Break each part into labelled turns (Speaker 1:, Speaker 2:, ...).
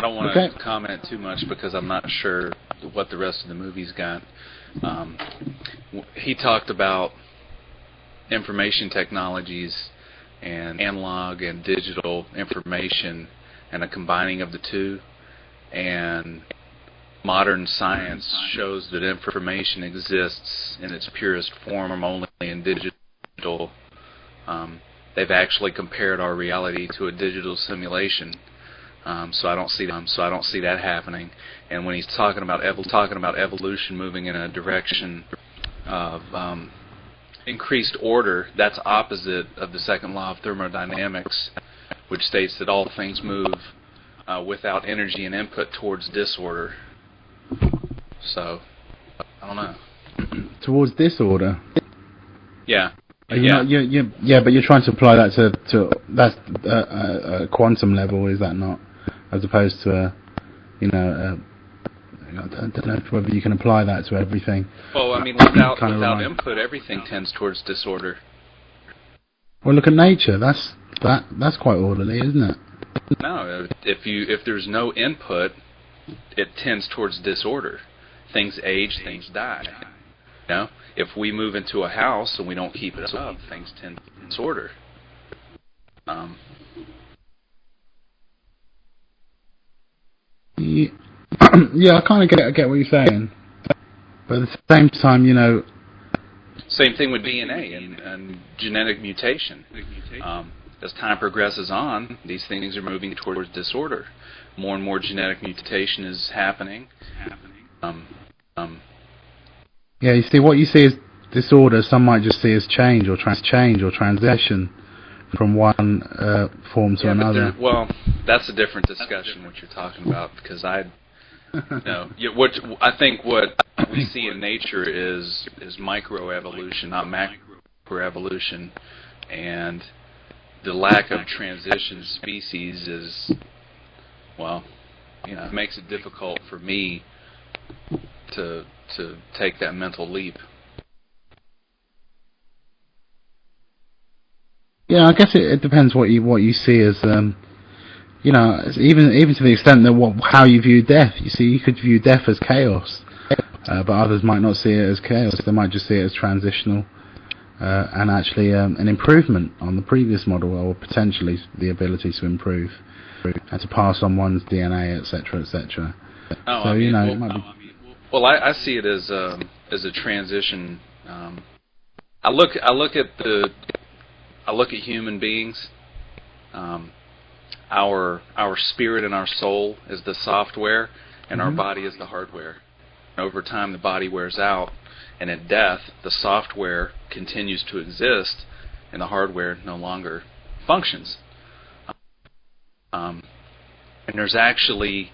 Speaker 1: I don't want to comment too much because I'm not sure what the rest of the movie's got. He talked about information technologies and analog and digital information and a combining of the two. And modern science shows that information exists in its purest form only in digital. They've actually compared our reality to a digital simulation. So I don't see that happening. And when he's talking about evolution moving in a direction of increased order, that's opposite of the second law of thermodynamics, which states that all things move without energy and input towards disorder. So I don't know.
Speaker 2: Towards disorder.
Speaker 1: Yeah.
Speaker 2: But you're trying to apply that to that's a quantum level, is that not? As opposed to I don't know whether you can apply that to everything.
Speaker 1: Well, I mean, without input, everything tends towards disorder.
Speaker 2: Well, look at nature. That's quite orderly, isn't it?
Speaker 1: No, if there's no input, it tends towards disorder. Things age, things die. You know, if we move into a house and we don't keep it up, things tend to disorder.
Speaker 2: Yeah, I kind of get what you're saying, but at the same time,
Speaker 1: same thing with DNA and genetic mutation. As time progresses on, these things are moving towards disorder. More and more genetic mutation is happening.
Speaker 2: Yeah, you see, what you see as disorder, some might just see as change or transition from one form to another.
Speaker 1: Well, that's a different discussion, what you're talking about, because I think what we see in nature is microevolution, not macroevolution, and the lack of transition species is, it makes it difficult for me to take that mental leap.
Speaker 2: Yeah, I guess it depends what you see as, even to the extent that how you view death. You see, you could view death as chaos, but others might not see it as chaos. They might just see it as transitional, and actually an improvement on the previous model, or potentially the ability to improve and to pass on one's DNA, etc., etc.
Speaker 1: Oh,
Speaker 2: so
Speaker 1: it
Speaker 2: might be.
Speaker 1: Well, I see it as a transition. I look at human beings. Our spirit and our soul is the software, and our body is the hardware. And over time, the body wears out, and at death, the software continues to exist, and the hardware no longer functions. And there's actually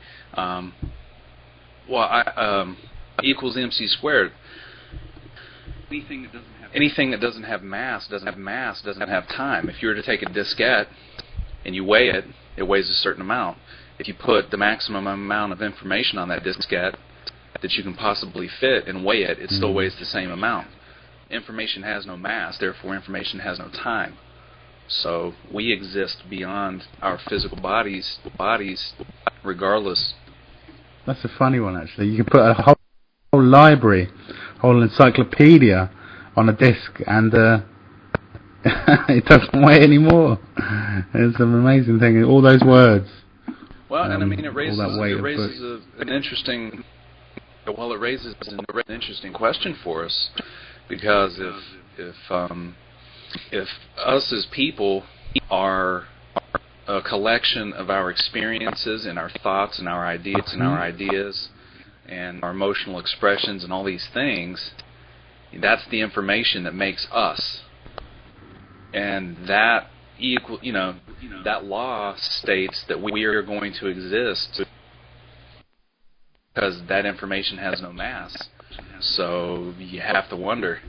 Speaker 1: equals MC squared. Anything that doesn't have mass doesn't have time. If you were to take a diskette and you weigh it, it weighs a certain amount. If you put the maximum amount of information on that diskette that you can possibly fit and weigh it, it still weighs the same amount. Information has no mass, therefore information has no time. So we exist beyond our physical bodies regardless.
Speaker 2: That's a funny one, actually. You can put a whole library, whole encyclopedia on a disc, and it doesn't weigh anymore. It's an amazing thing. All those words.
Speaker 1: Well, and I mean, it raises an interesting question for us, because if us as people are a collection of our experiences and our thoughts and our ideas and our emotional expressions and all these things, that's the information that makes us. And that that law states that we are going to exist because that information has no mass. So you have to wonder,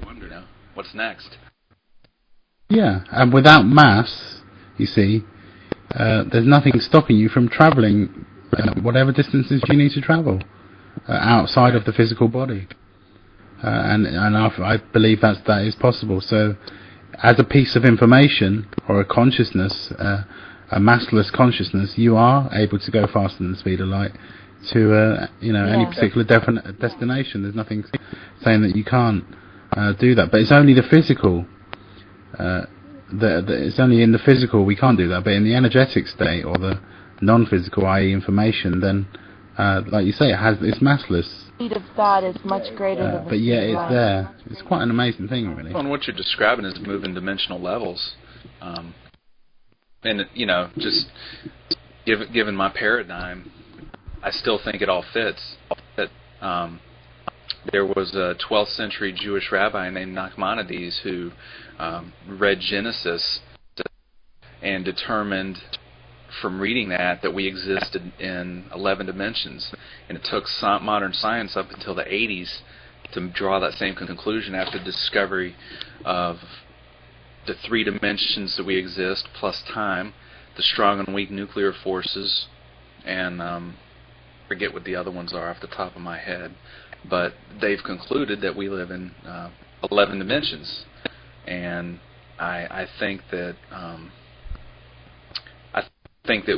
Speaker 1: what's next?
Speaker 2: Yeah, and without mass, you see, there's nothing stopping you from travelling whatever distances you need to travel outside of the physical body. And I believe that is possible. So, as a piece of information or a consciousness, a massless consciousness, you are able to go faster than the speed of light to any particular definite destination. There's nothing saying that you can't do that, but it's only the physical. It's only in the physical we can't do that, but in the energetic state or the non-physical, i.e., information, then, like you say, it's massless.
Speaker 3: The speed of thought is much greater than the
Speaker 2: but yet
Speaker 3: speed of
Speaker 2: it's
Speaker 3: light.
Speaker 2: there. It's quite an amazing thing, really.
Speaker 1: Well, and what you're describing is moving dimensional levels, and just given my paradigm, I still think it all fits. There was a 12th century Jewish rabbi named Nachmanides who read Genesis and determined from reading that we existed in 11 dimensions. And it took modern science up until the 80s to draw that same conclusion after the discovery of the 3 dimensions that we exist, plus time, the strong and weak nuclear forces, and forget what the other ones are off the top of my head. But they've concluded that we live in 11 dimensions. And I think that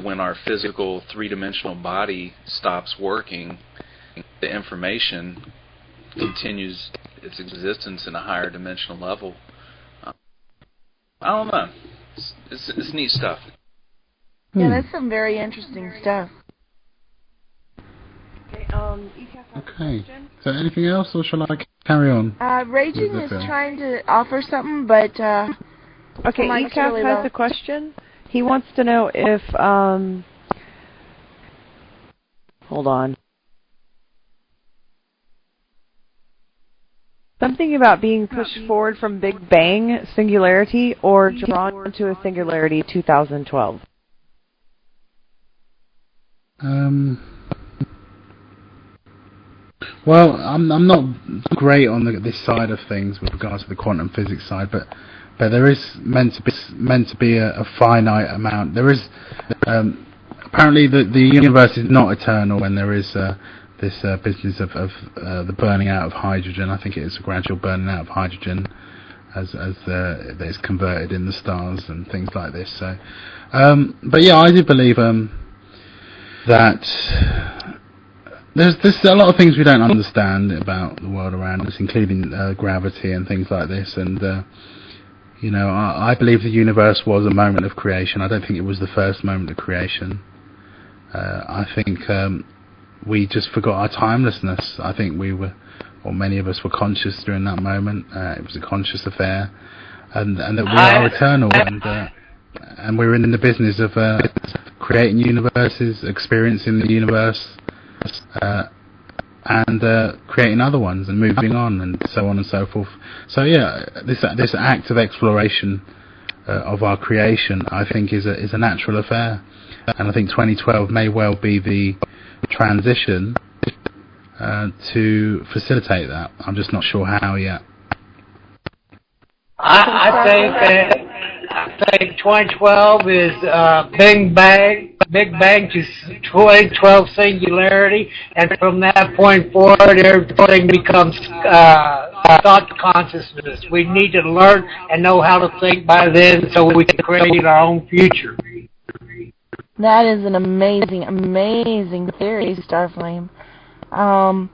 Speaker 1: when our physical 3-dimensional body stops working, the information continues its existence in a higher dimensional level. I don't know. It's neat stuff.
Speaker 3: Yeah, that's some very interesting stuff.
Speaker 2: Okay. So anything else, or shall I carry on?
Speaker 3: Raging is trying to offer something, but
Speaker 4: okay, ECAF has a question. He wants to know if hold on. Something about being pushed forward from Big Bang singularity or drawn to a singularity 2012.
Speaker 2: Well, I'm not great on this side of things with regards to the quantum physics side, but there is meant to be a finite amount. There is apparently the universe is not eternal, and there is this business of the burning out of hydrogen. I think it is a gradual burning out of hydrogen as that is converted in the stars and things like this. So, but yeah, I do believe that there's a lot of things we don't understand about the world around us, including gravity and things like this. And I believe the universe was a moment of creation. I don't think it was the first moment of creation. I think we just forgot our timelessness. I think many of us were conscious during that moment. It was a conscious affair, and that we are eternal, and we're in the business of creating universes, experiencing the universe, and creating other ones, and moving on, and so on and so forth. So yeah, this act of exploration of our creation, I think, is a natural affair, and I think 2012 may well be the transition to facilitate that. I'm just not sure how yet.
Speaker 5: I think 2012 is Big Bang to 2012 singularity, and from that point forward, everything becomes thought consciousness. We need to learn and know how to think by then, so we can create our own future.
Speaker 3: That is an amazing, amazing theory, Starflame. Can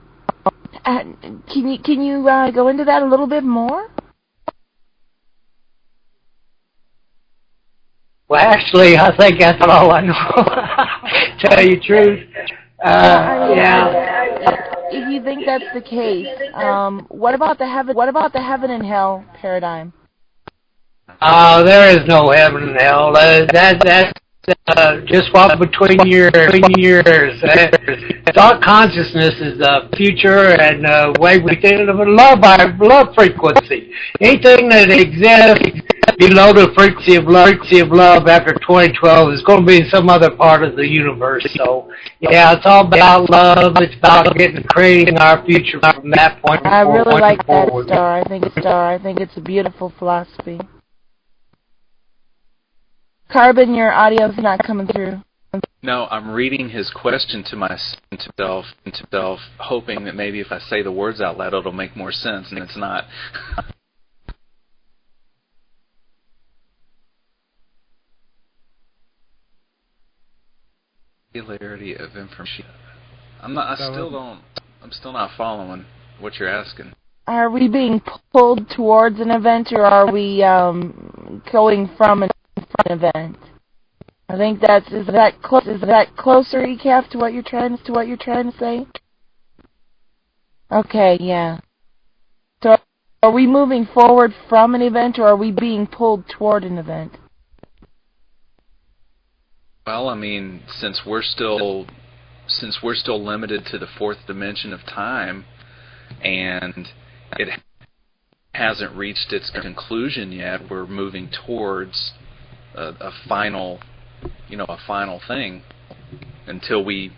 Speaker 3: you go into that a little bit more?
Speaker 5: Well, actually, I think that's all I know. Tell you the truth.
Speaker 3: If you think that's the case, what about the heaven and hell paradigm?
Speaker 5: There is no heaven and hell. That's just what between your ears. Thought consciousness is the future, and the way we think of love frequency. Anything that exists below the frequency of love after 2012 is going to be in some other part of the universe. So yeah, it's all about love. It's about creating our future from that point forward.
Speaker 3: I really like that, Star. I think it's a beautiful philosophy. Carbon, your audio's not coming through.
Speaker 1: No, I'm reading his question to myself, hoping that maybe if I say the words out loud, it'll make more sense, and it's not. Singularity of information. I'm still not following what you're asking.
Speaker 3: Are we being pulled towards an event, or are we going from an event? I think is that closer, ECAF, to what you're trying to say? Okay, yeah. So, are we moving forward from an event, or are we being pulled toward an event?
Speaker 1: Well, I mean, since we're still limited to the fourth dimension of time, and it hasn't reached its conclusion yet, we're moving towards a final thing until we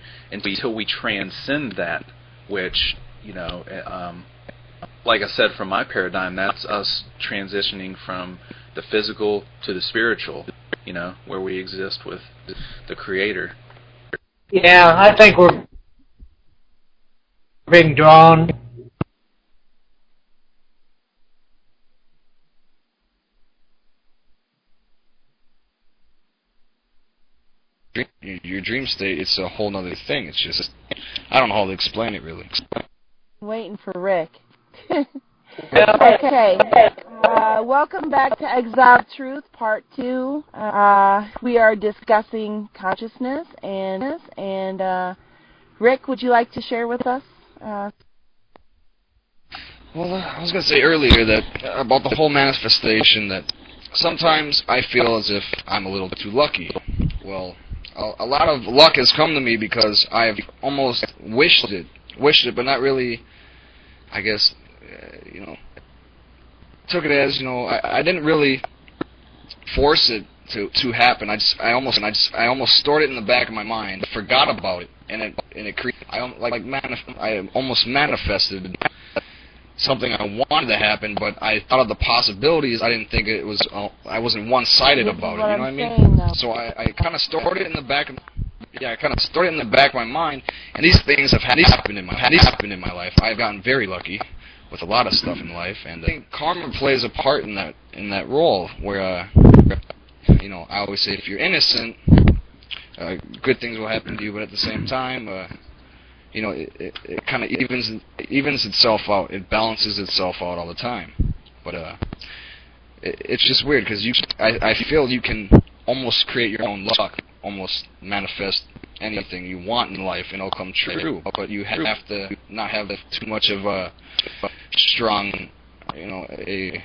Speaker 1: transcend that, which, like I said, from my paradigm, that's us transitioning from the physical to the spiritual, where we exist with the Creator.
Speaker 5: Yeah, I think we're being drawn.
Speaker 6: Your dream state, it's a whole nother thing. It's just, I don't know how to explain it, really.
Speaker 3: Waiting for Rick. Okay. Welcome back to ExiledTruth, Part 2. We are discussing consciousness, and Rick, would you like to share with us?
Speaker 6: Well, I was going to say earlier that about the whole manifestation, that sometimes I feel as if I'm a little too lucky. Well, a lot of luck has come to me because I've almost wished it, but not really, I guess, took it as, I didn't really force it to happen. I almost stored it in the back of my mind, forgot about it, and I almost manifested something I wanted to happen, but I thought of the possibilities. I didn't think it was. I wasn't one-sided about it. You know what I mean? So I kind of stored it in the back. I kind of stored it in the back of my mind, and these things have happened in my life. I've gotten very lucky with a lot of stuff in life, and I think karma plays a part in that role. Where I always say, if you're innocent, good things will happen to you, but at the same time, it kind of evens itself out. It balances itself out all the time. But it's just weird because I feel you can almost create your own luck, almost manifest anything you want in life, and it'll come true. But you have to not have too much of a strong, a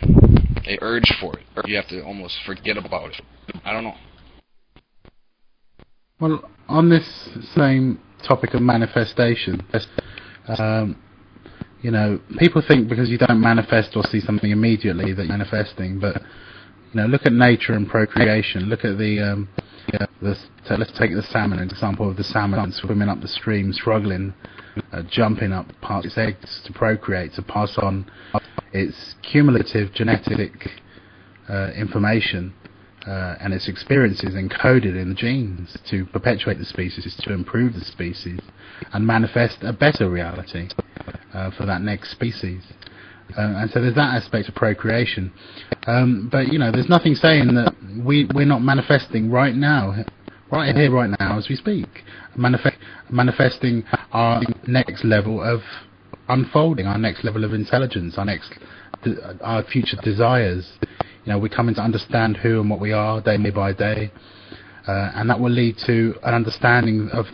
Speaker 6: urge for it. You have to almost forget about it. I don't know.
Speaker 2: Well, on this same topic of manifestation, people think because you don't manifest or see something immediately that you're manifesting, but look at nature and procreation. Look at let's take the salmon, an example of the salmon swimming up the stream, struggling, jumping up past its eggs to procreate, to pass on its cumulative genetic information and its experiences encoded in the genes to perpetuate the species, to improve the species, and manifest a better reality for that next species. And so there's that aspect of procreation. But there's nothing saying that we're not manifesting right now, right here, right now, as we speak, manifesting our next level of unfolding, our next level of intelligence, our future desires. We're coming to understand who and what we are day by day, and that will lead to an understanding of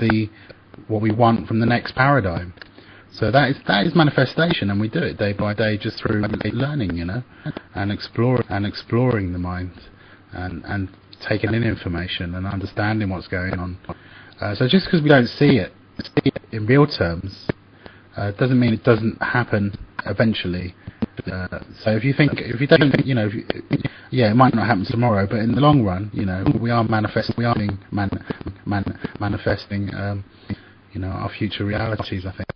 Speaker 2: what we want from the next paradigm. So that is manifestation, and we do it day by day just through learning, and exploring the mind, and taking in information and understanding what's going on. So just because we don't see it in real terms, doesn't mean it doesn't happen eventually. So if you don't think, it might not happen tomorrow, but in the long run, we are manifesting, manifesting, our future realities, I think.